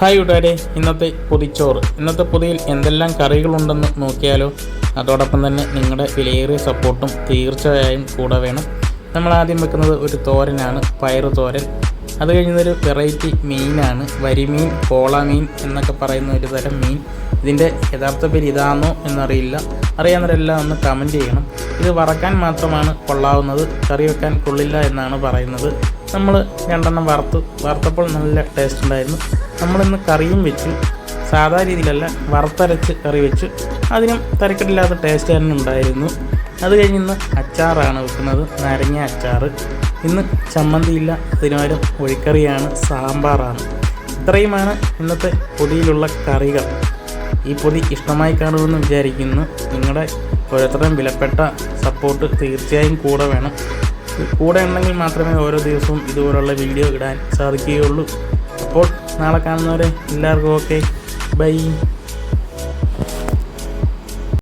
Hi കൂട്ടുകാരെ, ഇന്നത്തെ പൊതിയിൽ എന്തെല്ലാം കറികളുണ്ടെന്ന് നോക്കിയാലോ. അതോടൊപ്പം തന്നെ നിങ്ങളുടെ വിലയേറിയ സപ്പോർട്ടും തീർച്ചയായും കൂടെ വേണം. നമ്മൾ ആദ്യം വെക്കുന്നത് ഒരു തോരനാണ്, പയറ് തോരൻ. അത് കഴിഞ്ഞതൊരു വെറൈറ്റി മീനാണ്, വരിമീൻ, പോള മീൻ എന്നൊക്കെ പറയുന്ന ഒരു തരം മീൻ. ഇതിൻ്റെ യഥാർത്ഥ പേര് ഇതാണോ എന്നറിയില്ല, അറിയാവുന്നവരെല്ലാം ഒന്ന് കമൻറ്റ് ചെയ്യണം. ഇത് വറക്കാൻ മാത്രമാണ് കൊള്ളാവുന്നത്, കറി വെക്കാൻ കൊള്ളില്ല എന്നാണ് പറയുന്നത്. നമ്മൾ 2 വറുത്തപ്പോൾ നല്ല ടേസ്റ്റ് ഉണ്ടായിരുന്നു. നമ്മളിന്ന് കറിയും വെച്ചു, സാധാ രീതിയിലല്ല, വറുത്തരച്ച് കറി വെച്ചു. അതിനും തരക്കെട്ടില്ലാത്ത ടേസ്റ്റ് തന്നെ ഉണ്ടായിരുന്നു. അത് കഴിഞ്ഞ് ഇന്ന് അച്ചാറാണ് വെക്കുന്നത്, നാരങ്ങ അച്ചാർ. ഇന്ന് ചമ്മന്തിയില്ല, അതിനുപകരം ഒഴിക്കറിയാണ്, സാമ്പാറാണ്. ഇത്രയുമാണ് ഇന്നത്തെ പൊതിയിലുള്ള കറികൾ. ഈ പൊതി ഇഷ്ടമായി കാണുമെന്ന് വിചാരിക്കുന്നു. നിങ്ങളുടെ ഓരോരുത്തരുടെയും വിലപ്പെട്ട സപ്പോർട്ട് തീർച്ചയായും കൂടെ വേണം. കൂടെ ഉണ്ടെങ്കിൽ മാത്രമേ ഓരോ ദിവസവും ഇതുപോലുള്ള വീഡിയോ ഇടാൻ സാധിക്കുകയുള്ളൂ. അപ്പോൾ നാളെ കാണുന്നവരെ എല്ലാവർക്കും ഓക്കെ, ബൈ.